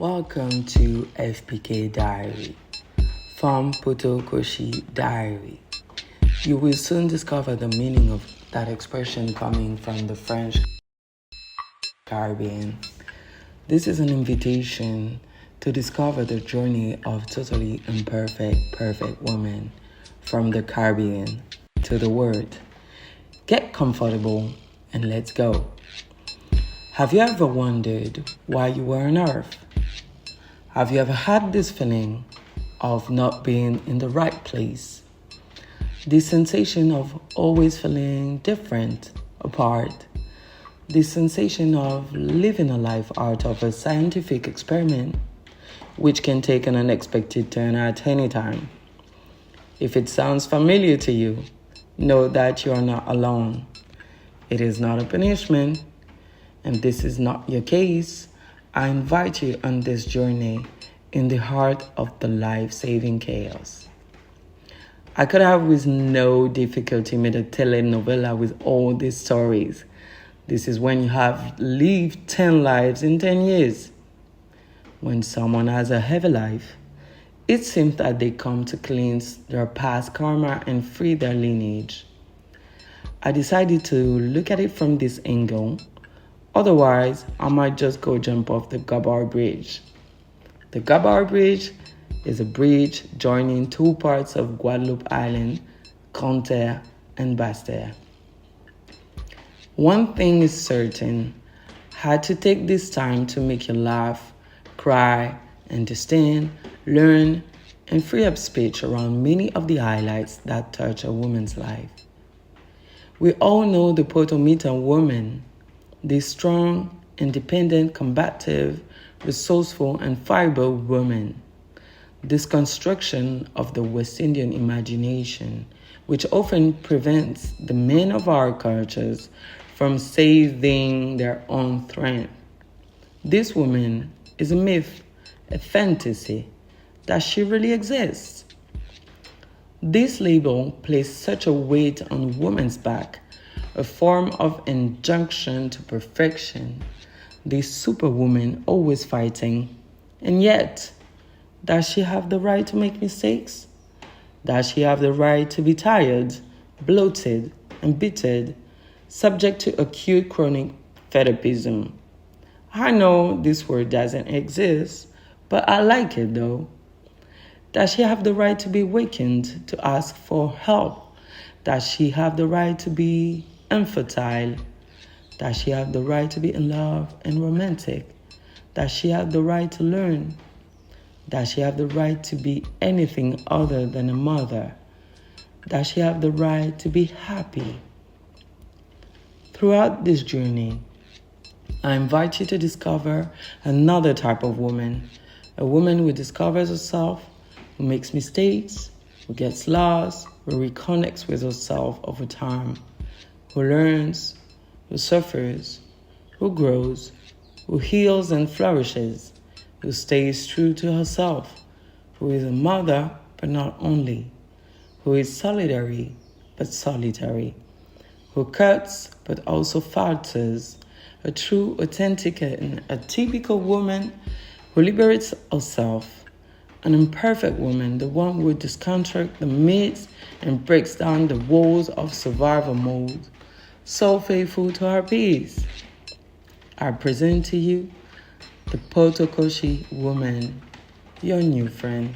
Welcome to FPK Diary from Poto Kochi Diary. You will soon discover the meaning of that expression coming from the French Caribbean. This is an invitation to discover the journey of totally imperfect, perfect woman from the Caribbean to the world. Get comfortable and let's go. Have you ever wondered why you were on Earth? Have you ever had this feeling of not being in the right place? The sensation of always feeling different, apart. The sensation of living a life out of a scientific experiment, which can take an unexpected turn at any time. If it sounds familiar to you, know that you are not alone. It is not a punishment, and this is not your case. I invite you on this journey in the heart of the life-saving chaos. I could have with no difficulty made a telenovela with all these stories. This is when you have lived 10 lives in 10 years. When someone has a heavy life, it seems that they come to cleanse their past karma and free their lineage. I decided to look at it from this angle. Otherwise, I might just go jump off the Gabar Bridge. The Gabar Bridge is a bridge joining two parts of Guadeloupe Island, Conterre and Basse-Terre. One thing is certain, I had to take this time to make you laugh, cry, understand, learn, and free up speech around many of the highlights that touch a woman's life. We all know the Poto woman, the strong, independent, combative, resourceful, and fiber woman. This construction of the West Indian imagination, which often prevents the men of our cultures from seizing their own strength. This woman is a myth, a fantasy, that she really exists. This label places such a weight on woman's back, a form of injunction to perfection, the superwoman always fighting. And yet, does she have the right to make mistakes? Does she have the right to be tired, bloated, embittered, subject to acute chronic fetishism? I know this word doesn't exist, but I like it though. Does she have the right to be wakened, to ask for help? Does she have the right to be infertile? Does she have the right to be in love and romantic? Does she have the right to learn? Does she have the right to be anything other than a mother? Does she have the right to be happy? Throughout this journey, I invite you to discover another type of woman, a woman who discovers herself, who makes mistakes, who gets lost, who reconnects with herself over time, who learns, who suffers, who grows, who heals and flourishes, who stays true to herself, who is a mother but not only, who is solidary but solitary, who cuts but also falters, a true, authentic, and atypical woman who liberates herself, an imperfect woman, the one who deconstructs the myths and breaks down the walls of survival mode, so faithful to her peace. I present to you the Poto Kochi woman, your new friend.